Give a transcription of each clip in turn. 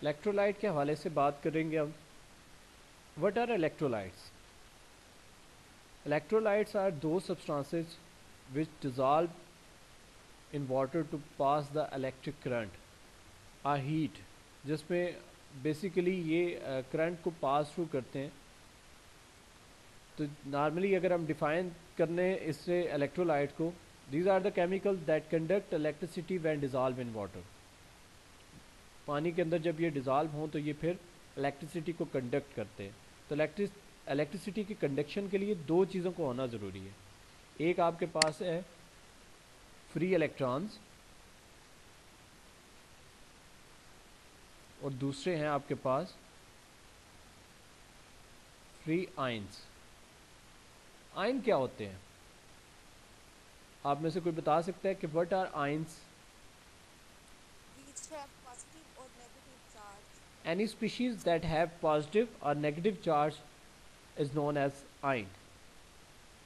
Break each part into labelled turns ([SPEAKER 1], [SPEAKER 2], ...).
[SPEAKER 1] Electrolyte के हवाले से बात करेंगे हम। What are electrolytes? Electrolytes are दो substances which dissolve in water to pass the electric current or heat, जिसमें बेसिकली ये करंट को पास थ्रू करते हैं। तो नॉर्मली अगर हम डिफाइन करने इससे इलेक्ट्रोलाइट को, these are the chemicals that conduct electricity when dissolve in water. पानी के अंदर जब ये डिज़ोल्व हों तो ये फिर इलेक्ट्रिसिटी को कंडक्ट करते हैं। तो इलेक्ट्रिसिटी की कंडक्शन के लिए दो चीज़ों को होना ज़रूरी है। एक आपके पास है फ्री इलेक्ट्रॉन्स और दूसरे हैं आपके पास फ्री आयंस। आयन क्या होते हैं? आप में से कोई बता सकता है कि what are ions?
[SPEAKER 2] which have positive or negative charge.
[SPEAKER 1] Any species that have positive और negative charge is known as ion.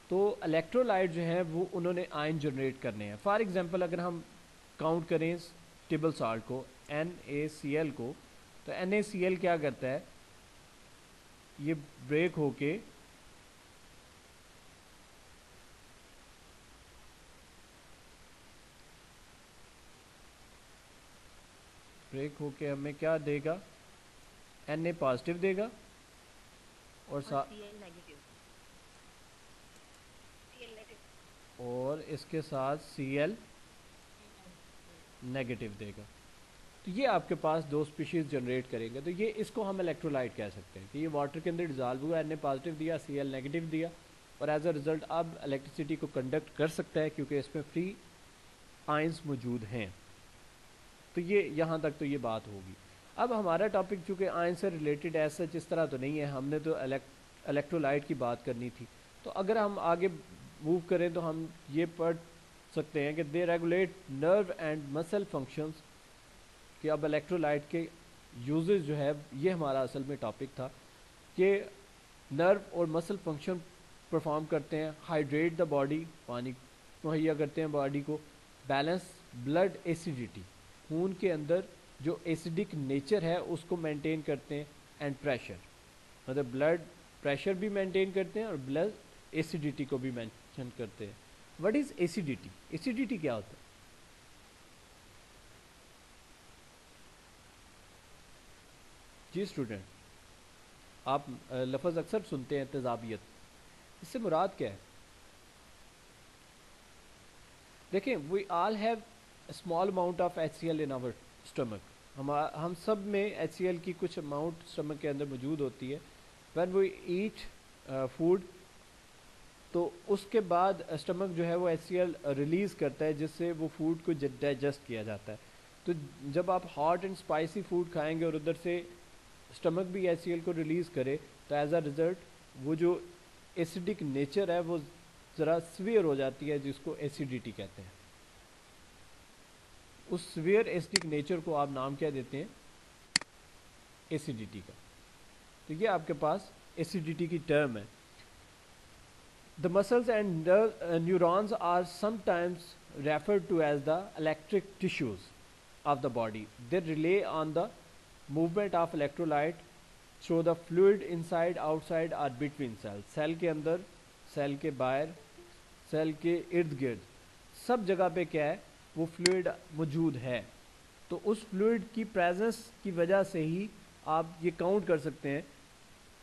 [SPEAKER 1] तो इलेक्ट्रोलाइट जो है वो उन्होंने आयन जनरेट करने हैं। फॉर एग्जांपल अगर हम काउंट करें टेबल साल्ट को, NaCl को, तो NaCl क्या करता है, ये ब्रेक होके हमें क्या देगा, Na पॉजिटिव देगा और और इसके साथ Cl नेगेटिव देगा। तो ये आपके पास दो स्पीशीज जनरेट करेंगे। तो ये इसको हम इलेक्ट्रोलाइट कह सकते हैं कि ये वाटर के अंदर डिजॉल्व हुआ, Na पॉजिटिव दिया, Cl नेगेटिव दिया, और एज अ रिजल्ट अब इलेक्ट्रिसिटी को कंडक्ट कर सकता है क्योंकि इसमें फ्री आयंस मौजूद हैं। तो ये यहाँ तक तो ये बात होगी। अब हमारा टॉपिक चूँकि आयन से रिलेटेड ऐसा इस तरह तो नहीं है, हमने तो इलेक्ट्रोलाइट की बात करनी थी। तो अगर हम आगे मूव करें तो हम ये पढ़ सकते हैं कि they regulate nerve and muscle functions, कि अब इलेक्ट्रोलाइट के यूजेस जो है, ये हमारा असल में टॉपिक था कि नर्व और मसल फंक्शन परफॉर्म करते हैं, हाइड्रेट द बॉडी, पानी मुहैया करते हैं बॉडी को, बैलेंस ब्लड एसिडिटी, खून के अंदर जो एसिडिक नेचर है उसको मेंटेन करते हैं, एंड प्रेशर, मतलब ब्लड प्रेशर भी मेंटेन करते हैं और ब्लड एसिडिटी को भी मेंशन करते हैं। What is acidity? एसिडिटी क्या होता है? जी स्टूडेंट, आप लफ्ज़ अक्सर सुनते हैं तेजाबियत, इससे मुराद क्या है? देखें, we all have small amount of HCl in our stomach. हम सब में HCl की कुछ अमाउंट स्टमक के अंदर मौजूद होती है। व्हेन वी ईट फूड, तो उसके बाद स्टमक जो है वो HCl रिलीज़ करता है, जिससे वो फूड को डाइजेस्ट किया जाता है। तो जब आप हॉट एंड स्पाइसी फूड खाएंगे और उधर से स्टमक भी HCl को रिलीज़ करे, तो एज अ रिज़ल्ट वो जो एसिडिक नेचर है वो ज़रा स्वीयर हो जाती है, जिसको एसिडिटी कहते हैं। उस स्वीयर एसिडिक नेचर को आप नाम क्या देते हैं? एसिडिटी का। तो ये आपके पास एसिडिटी की टर्म है। The muscles and neurons are sometimes referred to as the electric tissues of the body. They rely on the movement of electrolyte through the fluid inside, outside और बिटवीन सेल। सेल के अंदर, cell के बाहर, cell के इर्द गिर्द, सब जगह पे क्या है, वो फ्लूइड मौजूद है। तो उस फ्लूइड की प्रेजेंस की वजह से ही आप ये काउंट कर सकते हैं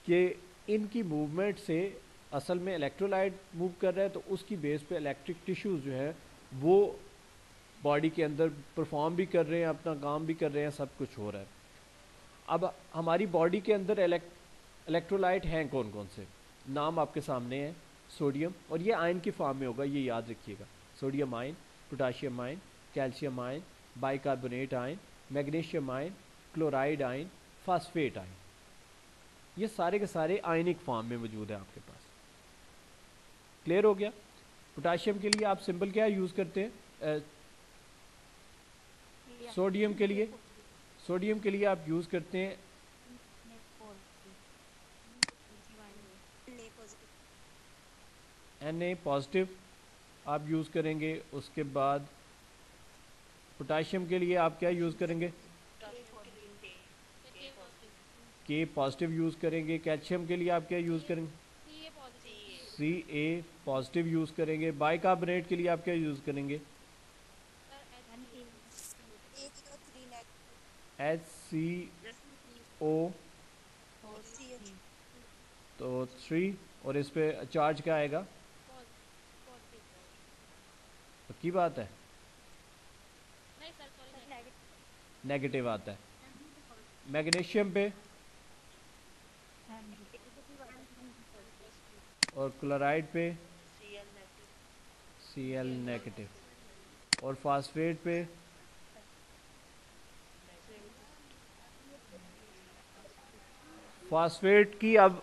[SPEAKER 1] कि इनकी मूवमेंट से असल में इलेक्ट्रोलाइट मूव कर रहा है, तो उसकी बेस पे इलेक्ट्रिक टिश्यूज जो है वो बॉडी के अंदर परफॉर्म भी कर रहे हैं, अपना काम भी कर रहे हैं, सब कुछ हो रहा है। अब हमारी बॉडी के अंदर इलेक्ट्रोलाइट हैं कौन कौन से? नाम आपके सामने है, सोडियम, और ये आयन की फॉर्म में होगा, ये याद रखिएगा। Sodium ion, potassium ion, calcium ion, bicarbonate ion, magnesium ion, chloride ion, phosphate ion, ये सारे के सारे आयनिक फॉर्म में मौजूद है आपके पास। क्लियर हो गया? पोटाशियम के लिए आप सिंपल क्या यूज़ करते हैं? सोडियम के लिए, सोडियम के लिए आप यूज़ करते हैं
[SPEAKER 2] Na positive.
[SPEAKER 1] Na पॉजिटिव आप यूज़ करेंगे। उसके बाद पोटाशियम के लिए आप क्या यूज़ करेंगे? के पॉजिटिव यूज़ करेंगे, कैल्शियम के लिए आप क्या यूज़ करेंगे,
[SPEAKER 3] C A positive,
[SPEAKER 1] C A positive use करेंगे, बाइकार्बोनेट के लिए आप क्या यूज़ करेंगे,
[SPEAKER 3] sir
[SPEAKER 2] HCO3 negative,
[SPEAKER 1] H C O,
[SPEAKER 2] CH
[SPEAKER 1] तो 3, और इस पे चार्ज क्या आएगा,
[SPEAKER 3] पॉजिटिव सर,
[SPEAKER 1] पक्की बात है,
[SPEAKER 3] नहीं सर सॉरी नेगेटिव,
[SPEAKER 1] नेगेटिव आता है। मैग्नीशियम पे और क्लोराइड पे सी एल नेगेटिव, और फास्फेट पे फास्फेट की अब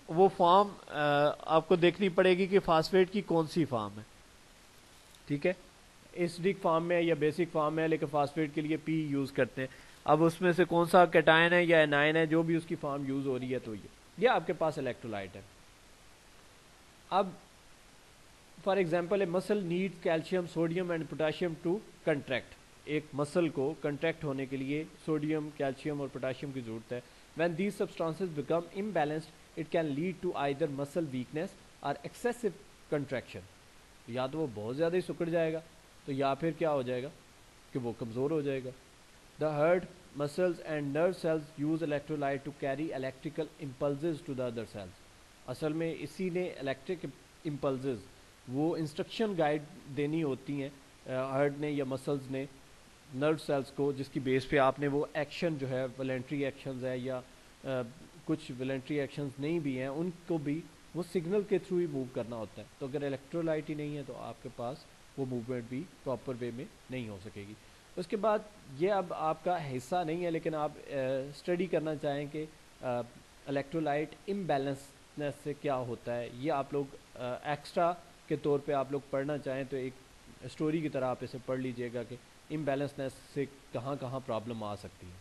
[SPEAKER 1] वो फॉर्म आपको देखनी पड़ेगी कि फास्फेट की कौन सी फॉर्म है, ठीक है, एसिडिक फॉर्म में या बेसिक फॉर्म में, लेकिन फास्फेट के लिए पी यूज़ करते हैं। अब उसमें से कौन सा कैटायन है या एनायन है, जो भी उसकी फॉर्म यूज़ हो रही है, तो ये आपके पास इलेक्ट्रोलाइट है। अब for example a muscle need calcium sodium and potassium to contract, एक मसल को कंट्रैक्ट होने के लिए सोडियम कैल्शियम और पोटाशियम की जरूरत है। When these substances become imbalanced it can lead to either muscle weakness और एक्सेसिव कंट्रैक्शन, या तो वो बहुत ज़्यादा ही सिकुड़ जाएगा, तो या फिर क्या हो जाएगा कि वो कमज़ोर हो जाएगा। The heart muscles and nerve cells use electrolyte to carry electrical impulses to the other cells, असल में इसी ने इलेक्ट्रिक इम्पल्सेस वो इंस्ट्रक्शन गाइड देनी होती हैं हार्ट ने या मसल्स ने नर्व सेल्स को, जिसकी बेस पे आपने वो एक्शन जो है वॉलेंट्री एक्शंस है या कुछ वॉलेंट्री एक्शंस नहीं भी हैं, उनको भी वो सिग्नल के थ्रू ही मूव करना होता है। तो अगर इलेक्ट्रोलाइट ही नहीं है तो आपके पास वो मूवमेंट भी प्रॉपर वे में नहीं हो सकेगी। उसके बाद ये अब आपका हिस्सा नहीं है, लेकिन आप स्टडी करना चाहें कि इलेक्ट्रोलाइट इम्बैलेंसनेस से क्या होता है, ये आप लोग एक्स्ट्रा के तौर पे आप लोग पढ़ना चाहें तो एक स्टोरी की तरह आप इसे पढ़ लीजिएगा कि इम्बैलेंसनेस से कहाँ कहाँ प्रॉब्लम आ सकती है।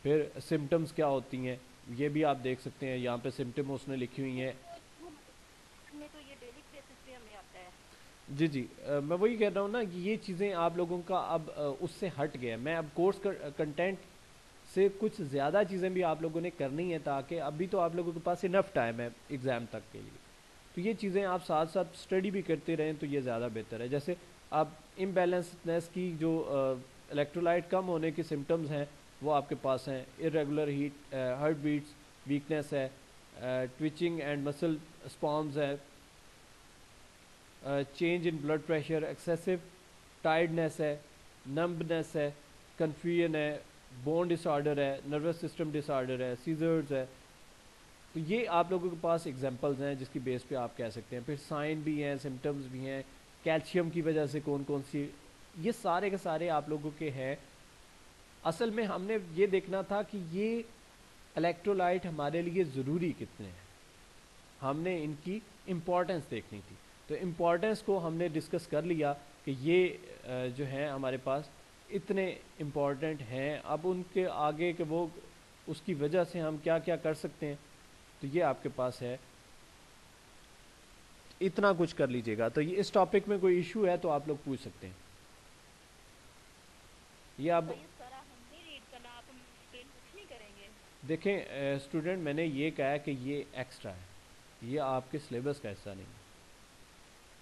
[SPEAKER 1] फिर सिम्टम्स क्या होती हैं ये भी आप देख सकते हैं, यहाँ पे सिम्टम उसने लिखी हुई हैं।
[SPEAKER 4] तो ये डेली बेसिस पे हमें आता है।
[SPEAKER 1] जी जी, मैं वही कह रहा हूँ ना कि ये चीज़ें आप लोगों का अब उससे हट गया। मैं अब कोर्स कंटेंट से कुछ ज़्यादा चीज़ें भी आप लोगों ने करनी है, ताकि अभी तो आप लोगों के पास इनफ टाइम है एग्ज़ाम तक के लिए, तो ये चीज़ें आप साथ साथ स्टडी भी करते रहें तो ये ज़्यादा बेहतर है। जैसे आप इम्बैलेंसनेस की जो इलेक्ट्रोलाइट कम होने के सिम्टम्स हैं वो आपके पास हैं, इरेगुलर हार्ट बीट्स, वीकनेस है, ट्विचिंग एंड मसल स्पॉम्स है, change in blood pressure, excessive tiredness है, नम्बनेस है, कन्फ्यूजन है, बोन डिसऑर्डर है, नर्वस सिस्टम डिसऑर्डर है, सीजर्स है। तो ये आप लोगों के पास एग्जांपल्स हैं जिसकी बेस पे आप कह सकते हैं। फिर साइन भी हैं, सिम्टम्स भी हैं, कैल्शियम की वजह से कौन कौन सी, ये सारे के सारे आप लोगों के हैं। असल में हमने ये देखना था कि ये इलेक्ट्रोलाइट हमारे लिए ज़रूरी कितने हैं, हमने इनकी इम्पोर्टेंस देखनी थी। तो इम्पोर्टेंस को हमने डिस्कस कर लिया कि ये जो है हमारे पास इतने इम्पोर्टेंट हैं। अब उनके आगे के वो उसकी वजह से हम क्या क्या कर सकते हैं, तो ये आपके पास है। इतना कुछ कर लीजिएगा। तो ये इस टॉपिक में कोई इशू है तो आप लोग पूछ सकते हैं। ये अब
[SPEAKER 4] भाई सारा हम नहीं रीड करना, आप हम एक्सप्लेन कुछ नहीं करेंगे।
[SPEAKER 1] देखें स्टूडेंट, मैंने ये कहा कि ये एक्स्ट्रा है, ये आपके सिलेबस का हिस्सा नहीं है,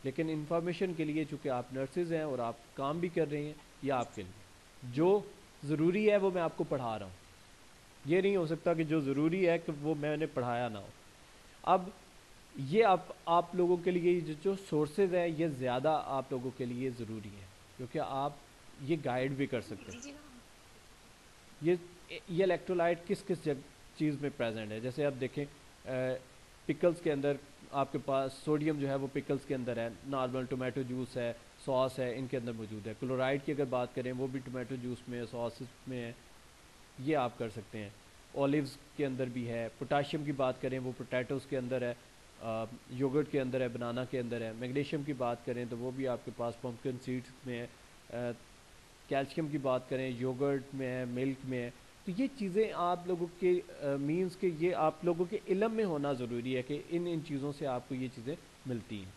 [SPEAKER 1] लेकिन इंफॉर्मेशन के लिए चूँकि आप नर्सेज हैं और आप काम भी कर रहे हैं, ये आपके लिए जो ज़रूरी है वो मैं आपको पढ़ा रहा हूँ। ये नहीं हो सकता कि जो ज़रूरी है कि वो मैंने पढ़ाया ना हो। अब ये आप लोगों के लिए जो सोर्सेज हैं ये ज़्यादा आप लोगों के लिए ज़रूरी है, क्योंकि आप ये गाइड भी कर सकते हैं। ये इलेक्ट्रोलाइट किस किस चीज़ में प्रेजेंट है। जैसे आप देखें पिकल्स के अंदर आपके पास सोडियम जो है वो पिकल्स के अंदर है, नॉर्मल टोमेटो जूस है, सॉस है, इनके अंदर मौजूद है। क्लोराइड की अगर बात करें वो भी टोमेटो जूस में है, सॉस में है, ये आप कर सकते हैं। ऑलिव्स के अंदर भी है। पोटाशियम की बात करें वो पोटैटोज़ के अंदर है, योगर्ट के अंदर है, बनाना के अंदर है। मैग्नीशियम की बात करें तो वो भी आपके पास पम्पकिन सीड्स में है। कैल्शियम की बात करें योगर्ट में है, मिल्क में है। तो ये चीज़ें आप लोगों के मीन्स के ये आप लोगों के इल्म में होना ज़रूरी है कि इन चीज़ों से आपको ये चीज़ें मिलती हैं।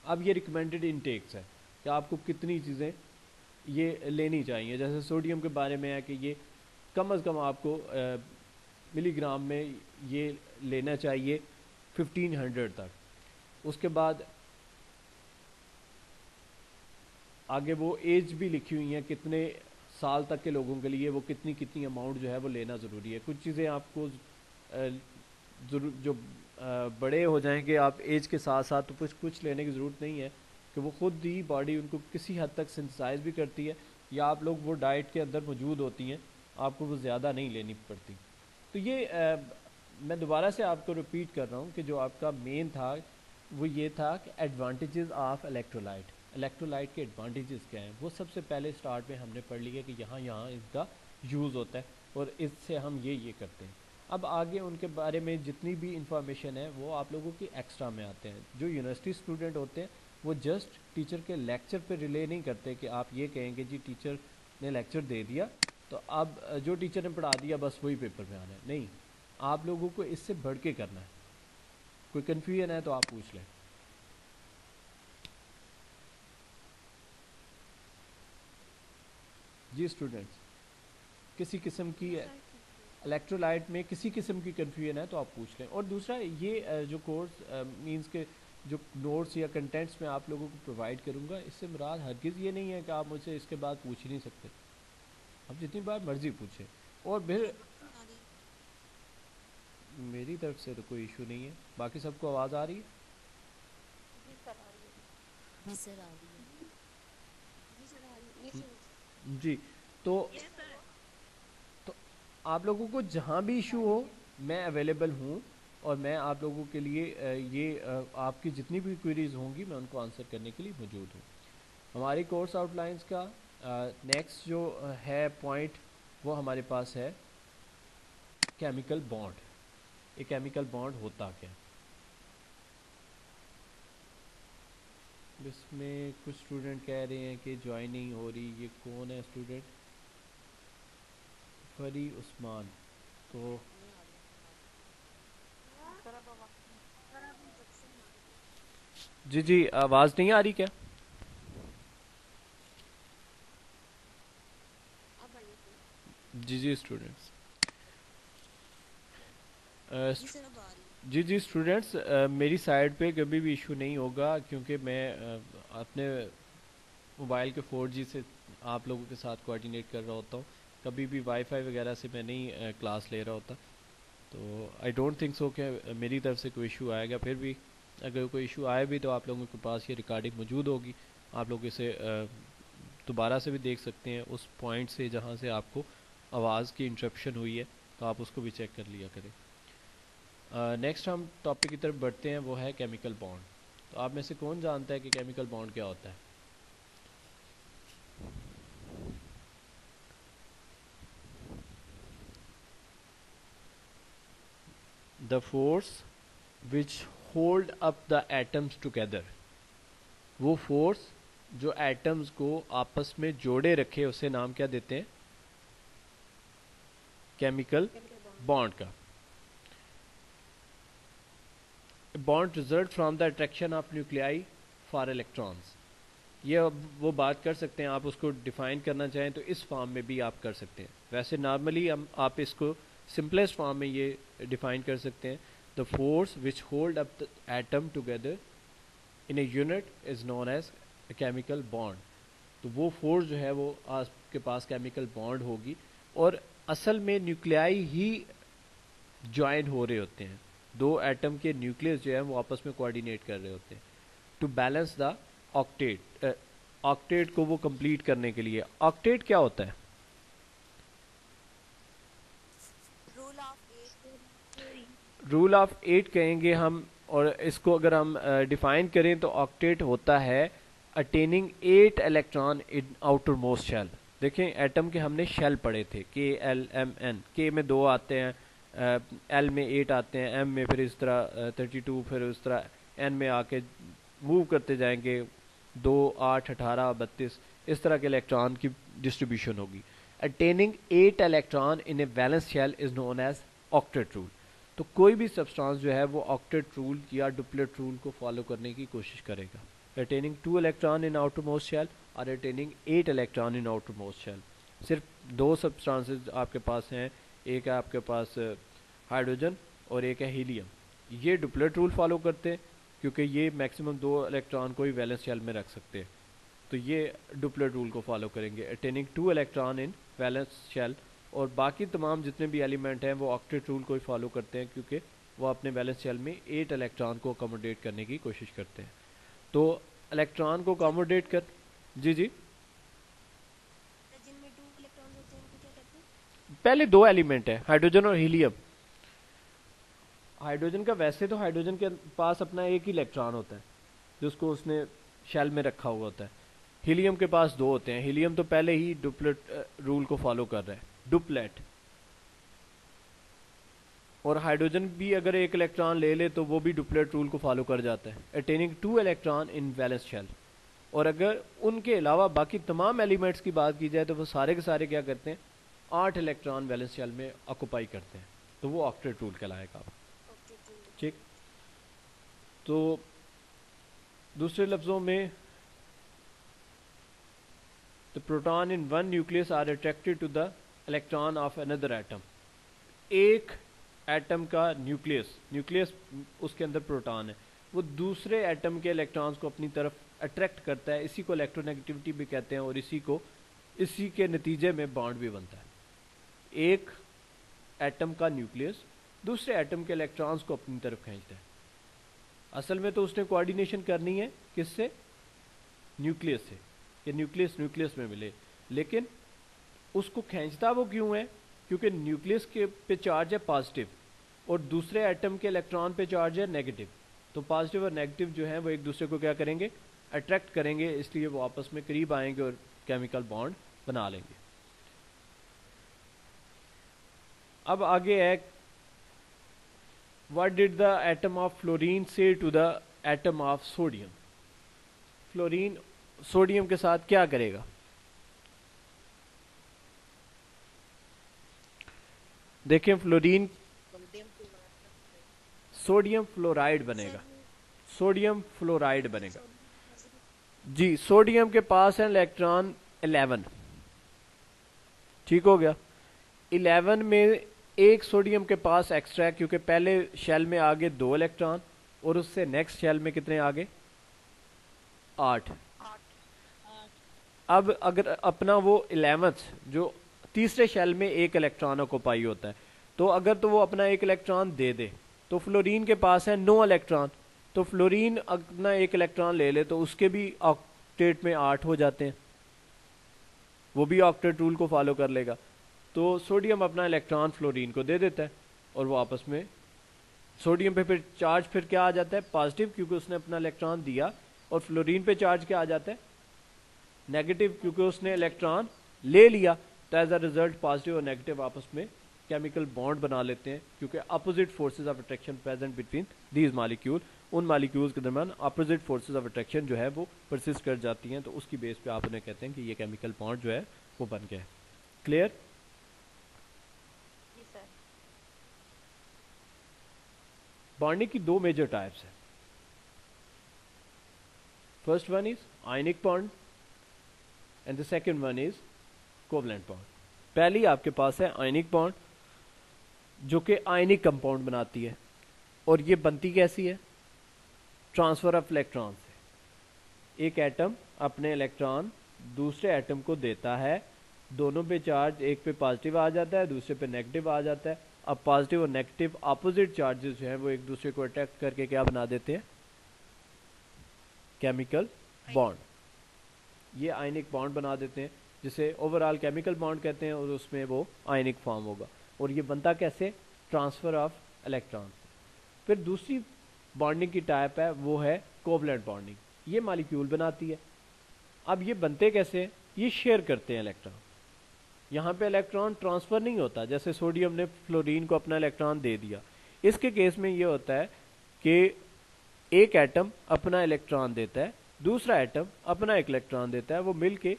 [SPEAKER 1] अब ये रिकमेंडेड इनटेक्स है कि आपको कितनी चीज़ें ये लेनी चाहिए। जैसे सोडियम के बारे में है कि ये कम अज़ कम आपको मिलीग्राम में ये लेना चाहिए 1500 तक। उसके बाद आगे वो एज भी लिखी हुई है, कितने साल तक के लोगों के लिए वो कितनी कितनी अमाउंट जो है वो लेना ज़रूरी है। कुछ चीज़ें आपको ज़रूर जो बड़े हो जाएंगे आप एज के साथ साथ, तो कुछ लेने की ज़रूरत नहीं है कि वो ख़ुद ही बॉडी उनको किसी हद तक सिंथेसाइज भी करती है, या आप लोग वो डाइट के अंदर मौजूद होती हैं, आपको वो ज़्यादा नहीं लेनी पड़ती। तो ये मैं दोबारा से आपको रिपीट कर रहा हूँ कि जो आपका मेन था वो ये था कि एडवांटेजेस ऑफ इलेक्ट्रोलाइट। इलेक्ट्रोलाइट के एडवांटेजेस क्या हैं वो सबसे पहले स्टार्ट में हमने पढ़ लिया कि यहाँ यहाँ इसका यूज़ होता है और इससे हम ये करते हैं। अब आगे उनके बारे में जितनी भी इंफॉर्मेशन है वो आप लोगों की एक्स्ट्रा में आते हैं। जो यूनिवर्सिटी स्टूडेंट होते हैं वो जस्ट टीचर के लेक्चर पे रिले नहीं करते कि आप ये कहेंगे जी टीचर ने लेक्चर दे दिया तो अब जो टीचर ने पढ़ा दिया बस वही पेपर में आना है, नहीं, आप लोगों को इससे बढ़ के करना है। कोई कन्फ्यूजन है तो आप पूछ लें। जी स्टूडेंट्स, किसी किस्म की इलेक्ट्रोलाइट में किसी किस्म की कन्फ्यूजन है तो आप पूछ लें। और दूसरा ये जो कोर्स मींस के जो नोट्स या कंटेंट्स मैं आप लोगों को प्रोवाइड करूंगा, इससे मुराद हरगिज़ ये नहीं है कि आप मुझसे इसके बाद पूछ ही नहीं सकते, आप जितनी बार मर्जी पूछें। और फिर मेरी तरफ से तो कोई इशू नहीं है, बाकी सबको आवाज़ आ रही है?
[SPEAKER 4] जी सर आ रही है।
[SPEAKER 2] जी सर आ रही है। जी सर आ रही है।
[SPEAKER 1] जी तो आप लोगों को जहाँ भी इशू हो मैं अवेलेबल हूँ, और मैं आप लोगों के लिए आपकी जितनी भी क्वेरीज होंगी मैं उनको आंसर करने के लिए मौजूद हूँ। हमारी कोर्स आउटलाइंस का नेक्स्ट जो है पॉइंट वो हमारे पास है केमिकल बॉन्ड। ये केमिकल बॉन्ड होता क्या? इसमें कुछ स्टूडेंट कह रहे हैं कि ज्वाइन नहीं हो रही, ये कौन है स्टूडेंट? फरी उस्मान। तो
[SPEAKER 4] सर अब आवाज़
[SPEAKER 1] जी जी आवाज़ नहीं आ रही क्या?
[SPEAKER 2] अब आइए सर।
[SPEAKER 1] जी जी स्टूडेंट्स
[SPEAKER 2] जी सर अब आ रही है।
[SPEAKER 1] जी जी स्टूडेंट्स, मेरी साइड पे कभी भी इशू नहीं होगा क्योंकि मैं अपने मोबाइल के 4G से आप लोगों के साथ कोऑर्डिनेट कर रहा होता हूँ, कभी भी वाईफाई वगैरह से मैं नहीं क्लास ले रहा होता। तो आई डोंट थिंक सो कि मेरी तरफ से कोई इशू आएगा। फिर भी अगर कोई इशू आए भी तो आप लोगों के पास ये रिकॉर्डिंग मौजूद होगी, आप लोग इसे दोबारा से भी देख सकते हैं उस पॉइंट से जहाँ से आपको आवाज़ की इंटरप्शन हुई है, तो आप उसको भी चेक कर लिया करें। नेक्स्ट हम टॉपिक की तरफ बढ़ते हैं, वो है केमिकल बॉन्ड। तो आप में से कौन जानता है कि केमिकल बॉन्ड क्या होता है? The force which hold up the atoms together. वो फोर्स जो एटम्स को आपस में जोड़े रखे उसे नाम क्या देते हैं? केमिकल बॉन्ड का। Bond result from the attraction of nuclei for electrons. ये अब वो बात कर सकते हैं, आप उसको डिफाइन करना चाहें तो इस फॉर्म में भी आप कर सकते हैं। वैसे नॉर्मली हम आप इसको सिंपलेस्ट फॉर्म में ये डिफाइन कर सकते हैं, the force which hold up the atom together in a unit is known as a chemical bond. तो वो फोर्स जो है वो आपके पास केमिकल बॉन्ड होगी, और असल में न्यूक्लियाई ही ज्वाइन हो रहे होते हैं, दो एटम के न्यूक्लियस जो है वो आपस में कोऑर्डिनेट कर रहे होते हैं to balance the octet. Octet को वो कंप्लीट करने के लिए। ऑक्टेट क्या होता है?
[SPEAKER 2] Rule of 8।
[SPEAKER 1] रूल ऑफ 8 कहेंगे हम, और इसको अगर हम डिफाइन करें तो ऑक्टेट होता है attaining 8 electron in outer most shell. देखें एटम के हमने शेल पढ़े थे, KLMN। के में 2 आते हैं, L में 8 आते हैं, M में फिर इस तरह 32, फिर उस तरह N में आके मूव करते जाएंगे, 2, 8, 18, 32 इस तरह के इलेक्ट्रॉन की डिस्ट्रीब्यूशन होगी। Attaining 8 electron in a valence shell is known as octet rule. तो कोई भी सब्सटेंस जो है वो ऑक्टेट रूल या डुप्लेट रूल को फॉलो करने की कोशिश करेगा। Attaining 2 electron in outer most shell और attaining 8 electron in outer most shell. सिर्फ 2 सब्सटेंसेस आपके पास हैं, एक है आपके पास हाइड्रोजन और एक है हीलियम। ये डुप्लेट रूल फॉलो करते हैं क्योंकि ये मैक्सिमम 2 इलेक्ट्रॉन को ही वैलेंस शेल में रख सकते हैं, तो ये डुप्लेट रूल को फॉलो करेंगे, attaining 2 electron in valence shell. और बाकी तमाम जितने भी एलिमेंट हैं वो ऑक्टेट रूल को ही फॉलो करते हैं क्योंकि वो अपने वैलेंस शेल में 8 इलेक्ट्रॉन को अकोमोडेट करने की कोशिश करते हैं। तो इलेक्ट्रॉन को अकोमोडेट कर, जी जी,
[SPEAKER 2] जिनमें 2 इलेक्ट्रॉन होते हैं उनको क्या कहते हैं?
[SPEAKER 1] पहले 2 एलिमेंट है, हाइड्रोजन और हीलियम। हाइड्रोजन का वैसे तो हाइड्रोजन के पास अपना एक ही इलेक्ट्रॉन होता है जिसको उसने शेल में रखा हुआ होता है। हीलियम के पास 2 होते हैं। हीलियम तो पहले ही डुप्लेट रूल को फॉलो कर रहा है, डुप्लेट। और हाइड्रोजन भी अगर एक इलेक्ट्रॉन ले ले तो वो भी डुप्लेट रूल को फॉलो कर जाता है, attaining 2 electron in valence shell. और अगर उनके अलावा बाकी तमाम एलिमेंट्स की बात की जाए तो वो सारे के सारे क्या करते हैं, 8 इलेक्ट्रॉन वैलेंस शेल में ऑक्यूपाई करते हैं, तो वो ऑक्टेट रूल कहलाएगा।
[SPEAKER 2] Octet rule.
[SPEAKER 1] ठीक, तो दूसरे लफ्जों में the proton in one nucleus are attracted to the electron of another atom. एक एटम का न्यूक्लियस उसके अंदर प्रोटॉन है, वो दूसरे एटम के इलेक्ट्रॉन्स को अपनी तरफ अट्रैक्ट करता है, इसी को इलेक्ट्रोनेगेटिविटी भी कहते हैं। और इसी के नतीजे में बॉन्ड भी बनता है। एक एटम का न्यूक्लियस दूसरे एटम के इलेक्ट्रॉन्स को अपनी तरफ खींचता है। असल में तो उसने कोऑर्डिनेशन करनी है किससे, न्यूक्लियस से, कि न्यूक्लियस में मिले, लेकिन उसको खींचता वो क्यों है, क्योंकि न्यूक्लियस के पे चार्ज है पॉजिटिव और दूसरे एटम के इलेक्ट्रॉन पे चार्ज है नेगेटिव। तो पॉजिटिव और नेगेटिव जो है वो एक दूसरे को क्या करेंगे, अट्रैक्ट करेंगे, इसलिए वो आपस में करीब आएंगे और केमिकल बॉन्ड बना लेंगे। अब आगे है, what did the atom of fluorine say to the atom of sodium. Fluorine sodium के साथ क्या करेगा, देखें, फ्लोरीन सोडियम फ्लोराइड बनेगा, सोडियम फ्लोराइड बनेगा। जी, सोडियम के पास है इलेक्ट्रॉन 11, ठीक हो गया। 11 में एक सोडियम के पास एक्स्ट्रा है क्योंकि पहले शेल में आगे 2 इलेक्ट्रॉन और उससे नेक्स्ट शेल में कितने आगे, 8। अब अगर अपना वो 11th जो तीसरे शेल में एक इलेक्ट्रॉन ऑक्यूपाई होता है, तो अगर तो वो अपना एक इलेक्ट्रॉन दे दे तो फ्लोरीन के पास है 9 इलेक्ट्रॉन, तो फ्लोरीन अपना एक इलेक्ट्रॉन ले ले तो उसके भी ऑक्टेट में 8 हो जाते हैं, वो भी ऑक्टेट रूल को फॉलो कर लेगा। तो सोडियम अपना इलेक्ट्रॉन फ्लोरीन को दे देता है और वो आपस में, सोडियम पे फिर चार्ज फिर क्या आ जाता है, पॉजिटिव, क्योंकि उसने अपना इलेक्ट्रॉन दिया, और फ्लोरीन पे चार्ज क्या आ जाता है, नेगेटिव, क्योंकि उसने इलेक्ट्रॉन ले लिया। तो एज अ रिजल्ट पॉजिटिव और नेगेटिव आपस में केमिकल बॉन्ड बना लेते हैं, क्योंकि opposite forces of attraction present between these molecule, उन मॉलिक्यूल्स के दरमियान अपोजिट फोर्सेस ऑफ अट्रैक्शन जो है वो परसिस्ट कर जाती हैं, तो उसकी बेस पे आप उन्हें कहते हैं कि ये केमिकल बॉन्ड जो है वो बन गया है। क्लियर?
[SPEAKER 4] जी सर।
[SPEAKER 1] बॉन्डिंग की 2 मेजर टाइप्स है। First one is ionic bond and the second one is covalent bond. पहली आपके पास है आयनिक बॉन्ड, जो कि आयनिक कंपाउंड बनाती है, और ये बनती कैसी है, ट्रांसफर ऑफ इलेक्ट्रॉन से। एक एटम अपने इलेक्ट्रॉन दूसरे एटम को देता है, दोनों पे चार्ज, एक पे पॉजिटिव आ जाता है दूसरे पे नेगेटिव आ जाता है। अब पॉजिटिव और नेगेटिव अपोजिट चार्जेस जो है वो एक दूसरे को अट्रैक्ट करके क्या बना देते हैं, केमिकल बॉन्ड। ये आयनिक बॉन्ड बना देते हैं, जिसे ओवरऑल केमिकल बॉन्ड कहते हैं, और उसमें वो आयनिक फॉर्म होगा। और ये बनता कैसे, ट्रांसफर ऑफ इलेक्ट्रॉन। फिर दूसरी बॉन्डिंग की टाइप है वो है कोवलेंट बॉन्डिंग, ये मॉलिक्यूल बनाती है। अब ये बनते कैसे, ये शेयर करते हैं इलेक्ट्रॉन। यहाँ पे इलेक्ट्रॉन ट्रांसफर नहीं होता, जैसे सोडियम ने फ्लोरीन को अपना इलेक्ट्रॉन दे दिया। इसके केस में ये होता है कि एक एटम अपना इलेक्ट्रॉन देता है, दूसरा एटम अपना एक इलेक्ट्रॉन देता है, वो मिलके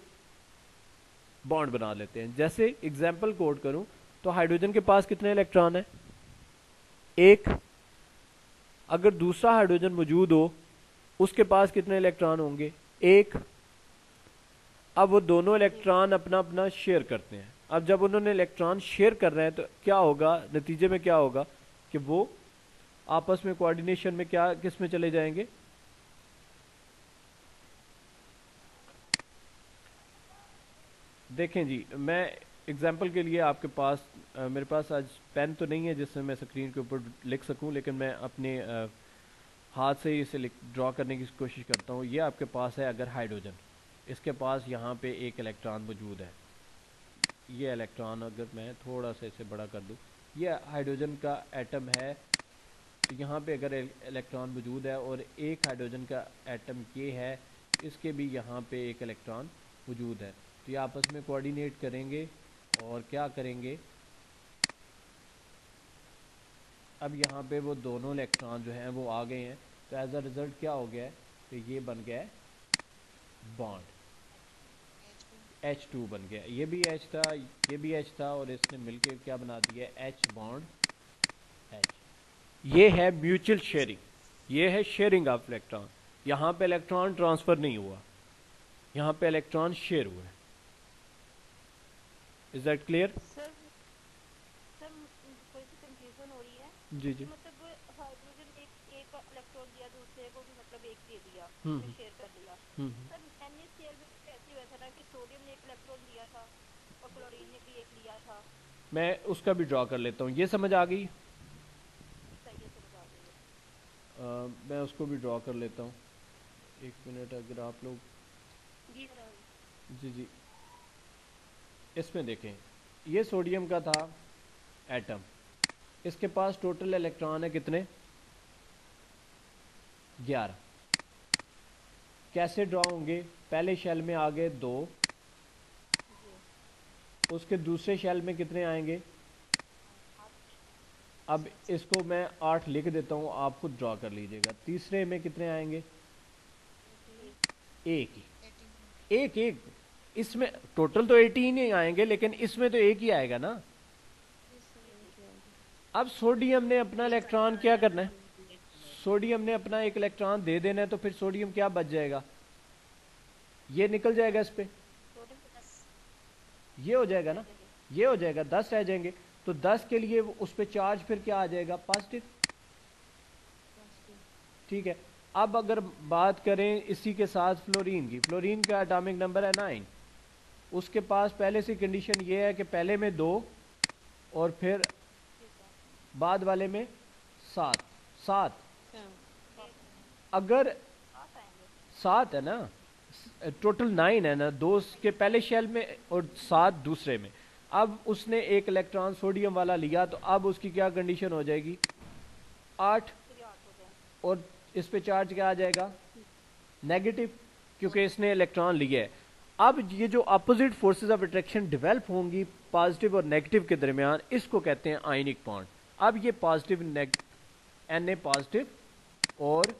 [SPEAKER 1] बॉन्ड बना लेते हैं। जैसे एग्जाम्पल कोड करूं तो हाइड्रोजन के पास कितने इलेक्ट्रॉन है, एक। अगर दूसरा हाइड्रोजन मौजूद हो उसके पास कितने इलेक्ट्रॉन होंगे, एक। अब वो दोनों इलेक्ट्रॉन अपना अपना शेयर करते हैं, अब जब उन्होंने इलेक्ट्रॉन शेयर कर रहे हैं तो क्या होगा, नतीजे में क्या होगा कि वो आपस में कोऑर्डिनेशन में क्या किस में चले जाएंगे, देखें जी, मैं एग्जांपल के लिए आपके पास मेरे पास आज पेन तो नहीं है जिससे मैं स्क्रीन के ऊपर लिख सकूं, लेकिन मैं अपने हाथ से ही इसे ड्रॉ करने की कोशिश करता हूं। ये आपके पास है अगर हाइड्रोजन, इसके पास यहाँ पे एक इलेक्ट्रॉन मौजूद है। ये इलेक्ट्रॉन अगर मैं थोड़ा सा इसे बड़ा कर दूं, ये हाइड्रोजन का एटम है, तो यहाँ पे अगर इलेक्ट्रॉन मौजूद है और एक हाइड्रोजन का एटम ये है, इसके भी यहाँ पे एक इलेक्ट्रॉन मौजूद है, तो ये आपस में कोऑर्डिनेट करेंगे और क्या करेंगे, अब यहाँ पे वो दोनों इलेक्ट्रॉन जो हैं वो आ गए हैं, तो एज अ रिज़ल्ट क्या हो गया है, तो ये बन गया है बॉन्ड, H2 बन गया। ये भी H था, ये भी H था, और इसने मिलके क्या बना दिया, H बॉन्ड H। ये है म्यूचुअल शेयरिंग, ये है शेयरिंग ऑफ इलेक्ट्रॉन। यहाँ पे इलेक्ट्रॉन ट्रांसफर नहीं हुआ, यहाँ पे इलेक्ट्रॉन शेयर हुआ है। Is that clear?
[SPEAKER 4] सर कोई सी कंफ्यूजन हो रही है
[SPEAKER 1] जी जी।
[SPEAKER 4] मतलब हाइड्रोजन एक एक इलेक्ट्रॉन दिया, दूसरे को भी मतलब एक दे दिया,
[SPEAKER 1] हम्म
[SPEAKER 4] शेयर कर दिया।
[SPEAKER 1] हम्म
[SPEAKER 4] सर NaCl में ऐसे हुआ था ना कि सोडियम ने एक इलेक्ट्रॉन दिया था और क्लोरीन ने भी एक लिया था।
[SPEAKER 1] मैं उसका भी ड्रॉ कर लेता हूँ, ये समझ आ गई?
[SPEAKER 4] सही है, समझ आ गई है।
[SPEAKER 1] मैं उसको भी ड्रॉ कर लेता हूँ, एक मिनट अगर आप लोग,
[SPEAKER 4] जी सर।
[SPEAKER 1] जी जी। इसमें देखें, ये सोडियम का था एटम, इसके पास टोटल इलेक्ट्रॉन है कितने, 11। कैसे ड्रॉ होंगे, पहले शेल में आ गए 2, उसके दूसरे शेल में कितने आएंगे, अब इसको मैं 8 लिख देता हूँ, आप खुद ड्रॉ कर लीजिएगा। तीसरे में कितने आएंगे, एक ही, एक, इसमें टोटल तो 18 ही आएंगे, लेकिन इसमें तो एक ही आएगा ना। अब सोडियम ने अपना इलेक्ट्रॉन क्या करना है, सोडियम ने अपना एक इलेक्ट्रॉन दे देना है, तो फिर सोडियम क्या बच जाएगा, ये निकल जाएगा इस पे, ये हो जाएगा ना, ये हो जाएगा, 10 रह जाएंगे। तो 10 के लिए उस पे चार्ज फिर क्या आ जाएगा, पॉजिटिव। ठीक है, अब अगर बात करें इसी के साथ फ्लोरीन की, फ्लोरीन का एटॉमिक नंबर है 9, उसके पास पहले से कंडीशन ये है कि पहले में 2 और फिर बाद वाले में 7। अगर 7 है ना, टोटल 9 है ना, 2 के पहले शेल में और 7 दूसरे में। अब उसने एक इलेक्ट्रॉन सोडियम वाला लिया, तो अब उसकी क्या कंडीशन हो जाएगी, 8, और इस पे चार्ज क्या आ जाएगा, नेगेटिव, क्योंकि इसने इलेक्ट्रॉन लिया है। अब ये जो opposite forces of attraction develop होंगी पॉजिटिव और नेगेटिव के दरमियान, इसको कहते हैं आयनिक बॉन्ड। अब ये पॉजिटिव Na पॉजिटिव और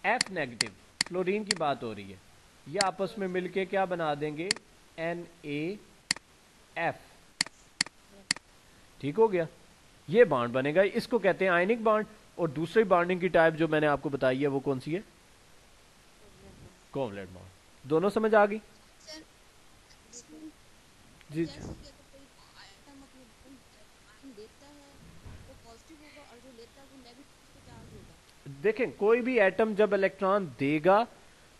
[SPEAKER 1] F नेगेटिव, फ्लोरीन की बात हो रही है, ये आपस में मिलके क्या बना देंगे, NaF। ठीक हो गया, ये बॉन्ड बनेगा, इसको कहते हैं आयनिक बॉन्ड। और दूसरी बॉन्डिंग की टाइप जो मैंने आपको बताई है वो कौन सी है, कोवलेंट बॉन्ड। दोनों समझ आ गई? जी
[SPEAKER 2] जैसे कि अगर कोई आइटम मतलब आयन देता है वो पॉजिटिव होगा और जो लेता है वो नेगेटिव चार्ज होगा।
[SPEAKER 1] देखें, कोई भी एटम जब इलेक्ट्रॉन देगा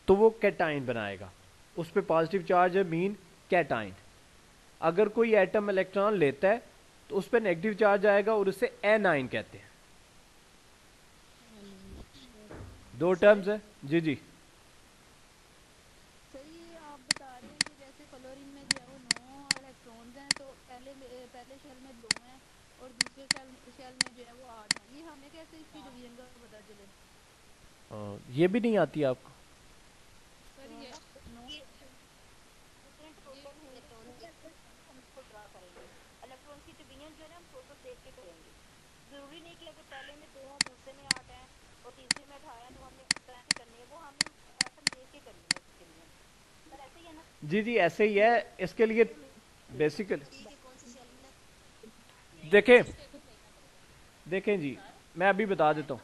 [SPEAKER 1] तो वो कैटाइन बनाएगा, उस पर पॉजिटिव चार्ज है, मीन कैटाइन। अगर कोई एटम इलेक्ट्रॉन लेता है तो उस पर नेगेटिव चार्ज आएगा और उसे एनाइन कहते हैं। 2 टर्म्स है। जी जी।
[SPEAKER 5] सर ये आप बता रहे हैं कि जैसे क्लोरीन में जो है वो 9 इलेक्ट्रॉन्स हैं, तो पहले शेल में 2 हैं और दूसरे शेल में जो है वो 8 हैं। ये हमें कैसे इसकी डिवीजन का पता चले?
[SPEAKER 1] ये भी नहीं आती आपको?
[SPEAKER 5] सर ये 9
[SPEAKER 4] इलेक्ट्रॉन की डिवीजन जो है ना हम टोटल देख के करेंगे। जरूरी नहीं कि अगर पहले में 2 हैं, दूसरे में 8 हैं और तीसरे में 18 हैं तो हमने इस तरह से करनी है, वो हमने एटम देख के करनी है इसके लिए। सर ऐसे ही है ना?
[SPEAKER 1] जी जी, ऐसे ही है। इसके लिए बेसिकली
[SPEAKER 2] ठीक है, कौन सी सेल में
[SPEAKER 1] देखें जी, मैं अभी बता देता हूँ।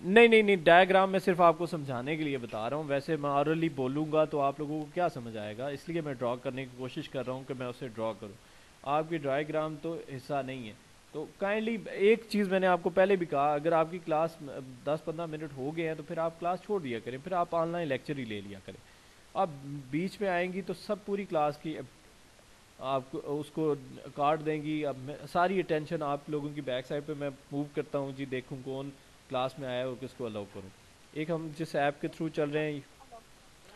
[SPEAKER 1] नहीं नहीं नहीं, डायग्राम में सिर्फ आपको समझाने के लिए बता रहा हूँ। वैसे मैं ऑरली बोलूँगा तो आप लोगों को क्या समझ आएगा, इसलिए मैं ड्रॉ करने की कोशिश कर रहा हूँ कि मैं उसे ड्रॉ करूँ। आपकी डायग्राम तो हिस्सा नहीं है। तो काइंडली एक चीज़ मैंने आपको पहले भी कहा, अगर आपकी क्लास 10-15 मिनट हो गए हैं तो फिर आप क्लास छोड़ दिया करें, फिर आप ऑनलाइन लेक्चर ही ले लिया करें। आप बीच में आएंगी तो सब पूरी क्लास की आप उसको काट देंगी। अब सारी अटेंशन आप लोगों की बैक साइड पे मैं मूव करता हूँ जी, देखूँ कौन क्लास में आया और किसको अलाउ करूँ। एक हम जिस ऐप के थ्रू चल रहे हैं,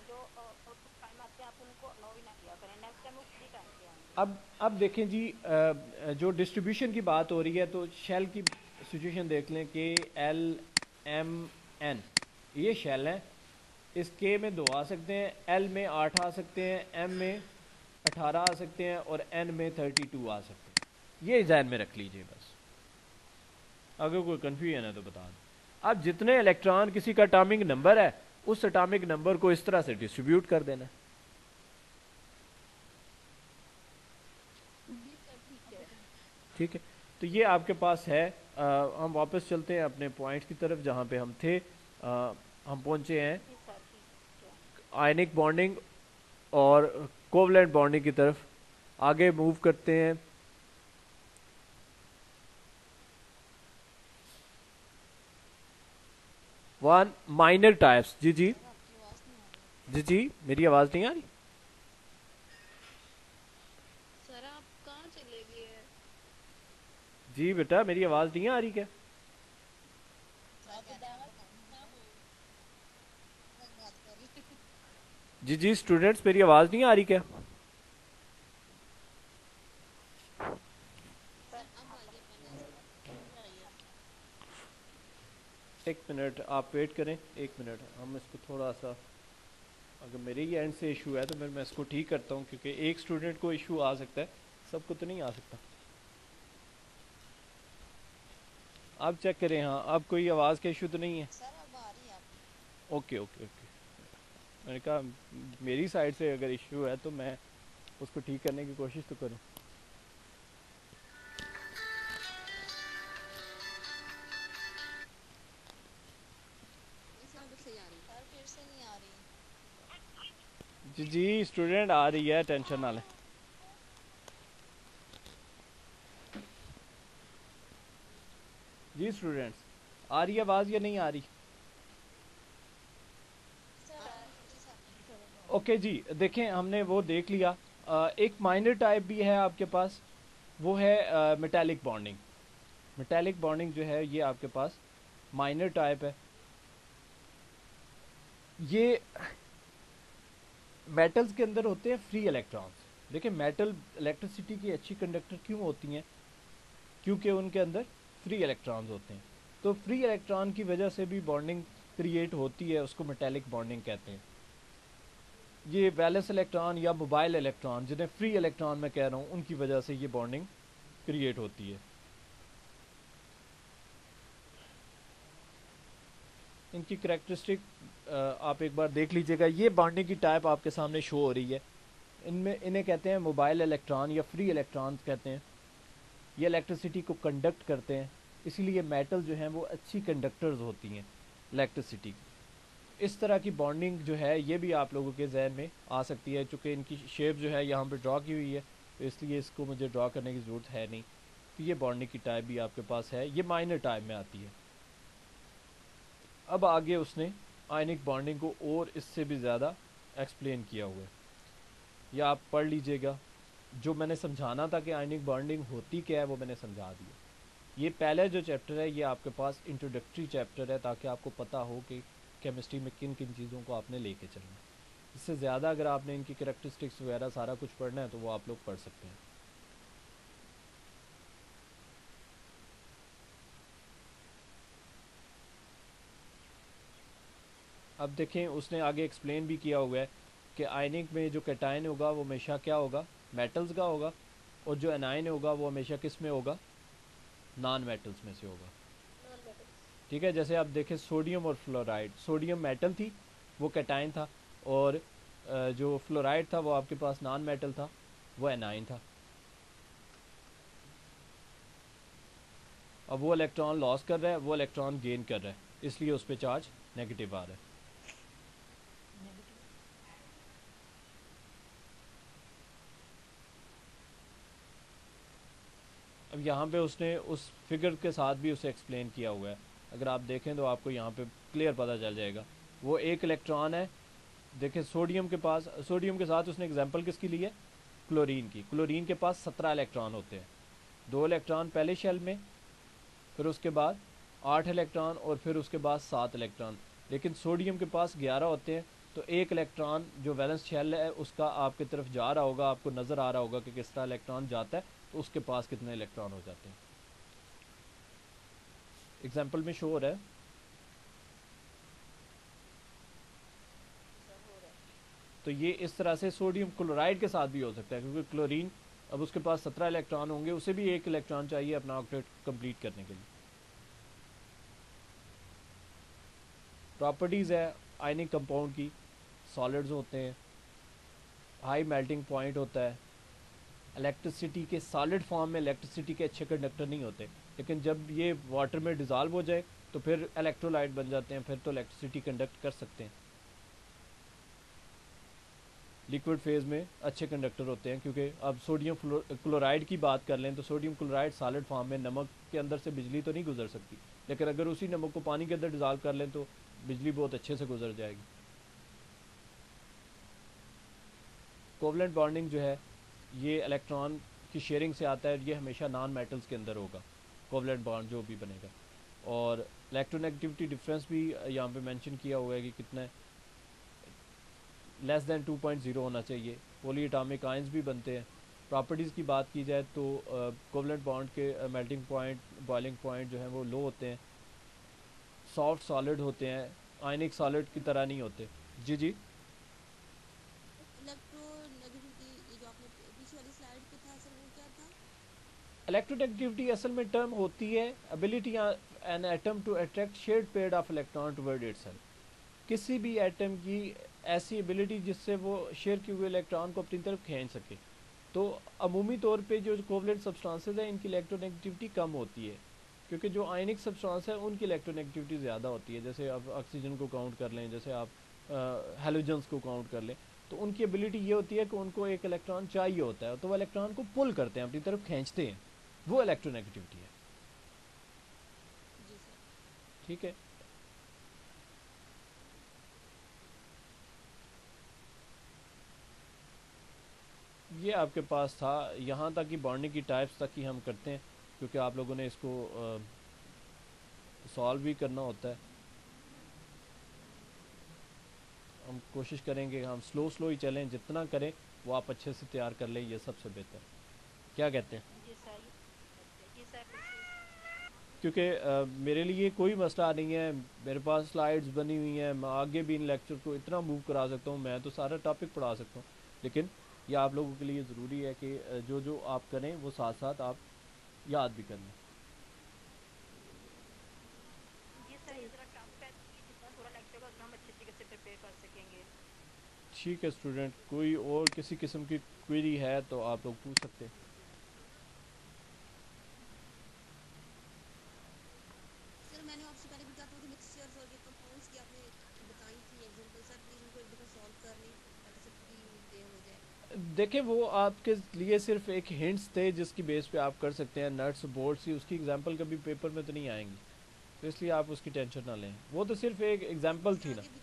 [SPEAKER 4] जो कुछ टाइम आते हैं आप उनको अलाउ ही ना किया करें, नेक्स्ट टाइम वो फ्री टाइम पे आएंगे।
[SPEAKER 1] अब देखें जी, जो डिस्ट्रीब्यूशन की बात हो रही है तो शेल की सिचुएशन देख लें कि LMN ये शेल है। इस K में 2 आ सकते हैं, L में 8 आ सकते हैं, M में 18 आ सकते हैं और N में 32 आ सकते हैं। ये ध्यान में रख लीजिए बस, अगर कोई कन्फ्यूजन है तो बता दें। अब जितने इलेक्ट्रॉन किसी का एटॉमिक नंबर है उस एटॉमिक नंबर को इस तरह से डिस्ट्रीब्यूट कर देना है।
[SPEAKER 5] जी सर ठीक है।
[SPEAKER 1] ठीक है, तो ये आपके पास है। हम वापस चलते हैं अपने पॉइंट की तरफ जहाँ पे हम थे। हम पहुँचे हैं
[SPEAKER 4] जी सर ठीक है।
[SPEAKER 1] आयनिक बॉन्डिंग और कोवलेंट बॉन्डिंग की तरफ। आगे मूव करते हैं। One minor types. जी जी
[SPEAKER 2] सर आपकी आवाज़ नहीं आ रही।
[SPEAKER 1] जी जी, मेरी आवाज़ नहीं आ रही?
[SPEAKER 5] सर आप कहाँ चले गए हैं?
[SPEAKER 1] जी बेटा, मेरी आवाज़ नहीं आ रही क्या?
[SPEAKER 2] सर कह रहे हैं आप ना हो बात कर रही।
[SPEAKER 1] जी जी स्टूडेंट्स, मेरी आवाज़ नहीं आ रही क्या?
[SPEAKER 2] सर अब आइए, पहले से आइए।
[SPEAKER 1] एक मिनट आप वेट करें, एक मिनट। हम इसको थोड़ा सा, अगर मेरे ही एंड से इशू है तो मैं इसको ठीक करता हूँ, क्योंकि एक स्टूडेंट को इशू आ सकता है, सबको तो नहीं आ सकता। आप चेक करें। हाँ, अब कोई आवाज़ का इशू तो नहीं है?
[SPEAKER 2] सर अब आ रही है आप।
[SPEAKER 1] Okay okay okay. मैंने कहा मेरी साइड से अगर इशू है तो मैं उसको ठीक करने की कोशिश तो करूँ।
[SPEAKER 2] नहीं सर अब सही आ रही। सर फिर से नहीं आ रही।
[SPEAKER 1] जी जी स्टूडेंट, आ रही है, टेंशन ना लें। जी स्टूडेंट्स, आ रही है आवाज़ या नहीं आ रही? ओके जी, देखें हमने वो देख लिया। एक माइनर टाइप भी है आपके पास, वो है मेटालिक बॉन्डिंग। मेटालिक बॉन्डिंग जो है ये आपके पास माइनर टाइप है। ये मेटल्स के अंदर होते हैं फ्री इलेक्ट्रॉन्स। देखिए मेटल इलेक्ट्रिसिटी की अच्छी कंडक्टर क्यों होती हैं? क्योंकि उनके अंदर फ्री इलेक्ट्रॉन्स होते हैं। तो फ्री इलेक्ट्रॉन की वजह से भी बॉन्डिंग क्रिएट होती है, उसको मेटालिक बॉन्डिंग कहते हैं। ये वैलेंस इलेक्ट्रॉन या मोबाइल इलेक्ट्रॉन, जिन्हें फ्री इलेक्ट्रॉन मैं कह रहा हूँ, उनकी वजह से ये बॉन्डिंग क्रिएट होती है। इनकी करेक्टरिस्टिक आप एक बार देख लीजिएगा। ये बॉन्डिंग की टाइप आपके सामने शो हो रही है। इनमें इन्हें कहते हैं मोबाइल इलेक्ट्रॉन या फ्री इलेक्ट्रॉन कहते हैं। ये इलेक्ट्रिसिटी को कंडक्ट करते हैं, इसीलिए मेटल जो हैं वो अच्छी कंडक्टर्स होती हैं इलेक्ट्रिसिटी की। इस तरह की बॉन्डिंग जो है ये भी आप लोगों के जहन में आ सकती है। चूँकि इनकी शेप जो है यहाँ पे ड्रॉ की हुई है, तो इसलिए इसको मुझे ड्रॉ करने की ज़रूरत है नहीं। तो ये बॉन्डिंग की टाइप भी आपके पास है, ये माइनर टाइप में आती है। अब आगे उसने आयनिक बॉन्डिंग को और इससे भी ज़्यादा एक्सप्लेन किया हुआ है, या आप पढ़ लीजिएगा। जो मैंने समझाना था कि आयनिक बॉन्डिंग होती क्या है वो मैंने समझा दिया। ये पहला जो चैप्टर है ये आपके पास इंट्रोडक्टरी चैप्टर है, ताकि आपको पता हो कि केमिस्ट्री में किन किन चीज़ों को आपने लेके चलना है। इससे ज़्यादा अगर आपने इनकी करैक्टरिस्टिक्स वगैरह सारा कुछ पढ़ना है तो वो आप लोग पढ़ सकते हैं। अब देखें उसने आगे एक्सप्लेन भी किया हुआ है कि आयनिक में जो कैटायन होगा वो हमेशा क्या होगा, मेटल्स का होगा, और जो एनायन होगा वो हमेशा किस में होगा, नॉन मेटल्स में से होगा। ठीक है, जैसे आप देखें सोडियम और फ्लोराइड, सोडियम मेटल थी वो कैटायन था, और जो फ्लोराइड था वो आपके पास नॉन मेटल था, वो एनायन था। अब वो इलेक्ट्रॉन लॉस कर रहा है, वो इलेक्ट्रॉन गेन कर रहा है, इसलिए उस पर चार्ज नेगेटिव आ रहा है। अब यहाँ पे उसने उस फिगर के साथ भी उसे एक्सप्लेन किया हुआ है, अगर आप देखें तो आपको यहाँ पे क्लियर पता चल जाएगा। वो एक इलेक्ट्रॉन है, देखें सोडियम के पास, सोडियम के साथ उसने एग्जांपल किसकी ली है, क्लोरीन की। क्लोरीन के पास 17 इलेक्ट्रॉन होते हैं, 2 इलेक्ट्रॉन पहले शेल में, फिर उसके बाद 8 इलेक्ट्रॉन और फिर उसके बाद 7 इलेक्ट्रॉन। लेकिन सोडियम के पास 11 होते हैं, तो एक इलेक्ट्रॉन जो वैलेंस शेल है उसका आपकी तरफ जा रहा होगा, आपको नज़र आ रहा होगा कि किस तरह इलेक्ट्रॉन जाता है, तो उसके पास कितने इलेक्ट्रॉन हो जाते हैं। एग्जाम्पल में शो हो रहा है। तो ये इस तरह से सोडियम क्लोराइड के साथ भी हो सकता है, क्योंकि क्लोरीन अब उसके पास 17 इलेक्ट्रॉन होंगे, उसे भी एक इलेक्ट्रॉन चाहिए अपना ऑक्टेट कंप्लीट करने के लिए। प्रॉपर्टीज़ है आयनिक कंपाउंड की, सॉलिड्स होते हैं, हाई मेल्टिंग पॉइंट होता है, इलेक्ट्रिसिटी के सॉलिड फॉर्म में इलेक्ट्रिसिटी के अच्छे कंडक्टर नहीं होते, लेकिन जब ये वाटर में डिज़ोल्व हो जाए तो फिर इलेक्ट्रोलाइट बन जाते हैं, फिर तो इलेक्ट्रिसिटी कंडक्ट कर सकते हैं। लिक्विड फेज़ में अच्छे कंडक्टर होते हैं, क्योंकि अब सोडियम क्लोराइड की बात कर लें तो सोडियम क्लोराइड सॉलिड फॉर्म में नमक के अंदर से बिजली तो नहीं गुजर सकती, लेकिन अगर उसी नमक को पानी के अंदर डिज़ोल्व कर लें तो बिजली बहुत अच्छे से गुजर जाएगी। कोवलेंट बॉन्डिंग जो है ये इलेक्ट्रॉन की शेयरिंग से आता है, ये हमेशा नॉन मेटल्स के अंदर होगा कोवलेंट बॉन्ड जो भी बनेगा। और इलेक्ट्रोनेगेटिविटी डिफरेंस भी यहाँ पे मेंशन किया हुआ है कि कितना है, लेस दैन 2.0 होना चाहिए। पॉली एटॉमिक आयंस भी बनते हैं। प्रॉपर्टीज़ की बात की जाए तो कोवलेंट बॉन्ड के मेल्टिंग पॉइंट, बॉइलिंग पॉइंट जो है वो लो होते हैं, सॉफ्ट सॉलिड होते हैं, आयनिक सॉलिड की तरह नहीं होते। जी जी,
[SPEAKER 2] इलेक्ट्रोनेगेटिविटी ये जो आपने पीछे वाली स्लाइड पे था सर, वो क्या था?
[SPEAKER 1] इलेक्ट्रोनेगेटिविटी असल में टर्म होती है ability an atom to attract shared pair of electron toward itself. किसी भी एटम की ऐसी एबिलिटी जिससे वो शेयर किए हुए इलेक्ट्रॉन को अपनी तरफ खींच सके। तो अमूमी तौर पे जो कोवलेंट सब्सटेंसेस हैं इनकी इलेक्ट्रोनेगेटिविटी कम होती है, क्योंकि जो आयनिक सब्सटेंस है उनकी इलेक्ट्रोनेगेटिविटी ज़्यादा होती है। जैसे आप ऑक्सीजन को काउंट कर लें, जैसे आप हेलोजन्स को काउंट कर लें, तो उनकी एबिलिटी ये होती है कि उनको एक इलेक्ट्रॉन चाहिए होता है, तो वो इलेक्ट्रॉन को पुल करते हैं, अपनी तरफ खींचते हैं, वो इलेक्ट्रोनेगेटिविटी है।
[SPEAKER 2] जी सर।
[SPEAKER 1] ठीक है, ये आपके पास था। यहाँ तक कि बॉन्डिंग की टाइप्स तक ही हम करते हैं, क्योंकि आप लोगों ने इसको सॉल्व भी करना होता है। हम कोशिश करेंगे हम स्लो ही चलें, जितना करें वो आप अच्छे से तैयार कर लें, ये सबसे बेहतर। क्या कहते हैं?
[SPEAKER 4] जी सर, जी सर बिल्कुल।
[SPEAKER 1] क्योंकि मेरे लिए कोई मसला नहीं है, मेरे पास स्लाइड्स बनी हुई हैं, मैं आगे भी इन लेक्चर को इतना मूव करा सकता हूँ, मैं तो सारा टॉपिक पढ़ा सकता हूँ। लेकिन ये आप लोगों के लिए ज़रूरी है कि जो जो आप करें वो साथ साथ आप याद भी कर लें।
[SPEAKER 4] जी सर, ये ज़रा टफ है, जितना थोड़ा लेक्चर होगा उतना हम अच्छे तरीके से प्रिपेयर कर सकेंगे।
[SPEAKER 1] ठीक है स्टूडेंट, कोई और किसी किस्म की क्वेरी है तो आप लोग पूछ सकते हैं।
[SPEAKER 2] सर मैंने आपसे पहले भी कहा था कि मिक्सचर्स और ये कंपाउंड्स की आपने बताई थी एग्जांपल, सर प्लीज उनको एक दफ़ा सॉल्व कर लें ताकि सबकी क्लियर हो जाए।
[SPEAKER 1] देखें वो आपके लिए सिर्फ एक हिंट्स थे जिसकी बेस पे आप कर सकते हैं। नट्स बोल्ट्स की उसकी एग्जांपल कभी पेपर में तो नहीं आएंगी, तो इसलिए आप उसकी टेंशन ना लें, वो तो सिर्फ एक एग्जांपल
[SPEAKER 2] इससे
[SPEAKER 1] थी ना।
[SPEAKER 2] आगे भी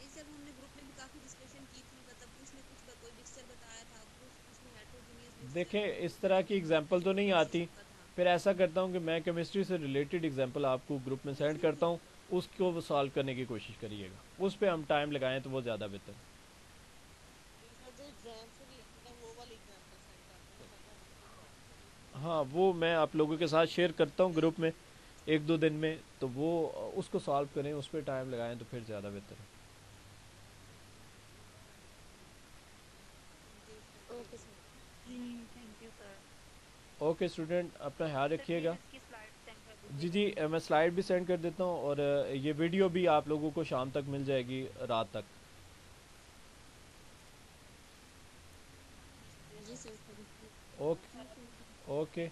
[SPEAKER 2] ये सर हमने ग्रुप में भी काफ़ी डिस्कशन की थी, मतलब कुछ ने कुछ कोई मिक्सचर बताया था, कुछ ने हेट्रोजीनियस मिक्सचर,
[SPEAKER 1] देखें
[SPEAKER 2] तो
[SPEAKER 1] इस तरह की
[SPEAKER 2] उसमें
[SPEAKER 1] एग्जांपल तो नहीं
[SPEAKER 2] कुछ
[SPEAKER 1] आती।
[SPEAKER 2] सबका था।
[SPEAKER 1] फिर ऐसा करता हूँ कि मैं केमिस्ट्री से रिलेटेड एग्जांपल आपको ग्रुप में सेंड करता हूँ, उसको वो सॉल्व करने की कोशिश करिएगा, उस पर हम टाइम लगाएं तो वो ज़्यादा बेहतर है।
[SPEAKER 2] सर जो एग्जाम्पल है वो वाली एग्जाम्पल सेंड कर दें ताकि हम उसको सॉल्व करें।
[SPEAKER 1] हाँ, वो मैं आप लोगों के साथ शेयर करता हूँ ग्रुप में 1-2 दिन में, तो वो उसको सॉल्व करें, उस पर टाइम लगाएं तो फिर ज़्यादा बेहतर है।
[SPEAKER 2] जी sir, okay sir.
[SPEAKER 4] Thank you sir.
[SPEAKER 1] Okay student, अपना ख्याल
[SPEAKER 4] सर प्लीज़
[SPEAKER 1] रखिएगा।
[SPEAKER 4] इसकी स्लाइड सेंड कर
[SPEAKER 1] जी
[SPEAKER 4] दीजिएगा।
[SPEAKER 1] जी, मैं स्लाइड भी सेंड कर देता हूँ, और ये वीडियो भी आप लोगों को शाम तक मिल जाएगी, रात तक।
[SPEAKER 2] जी सर,
[SPEAKER 1] ओके ओके।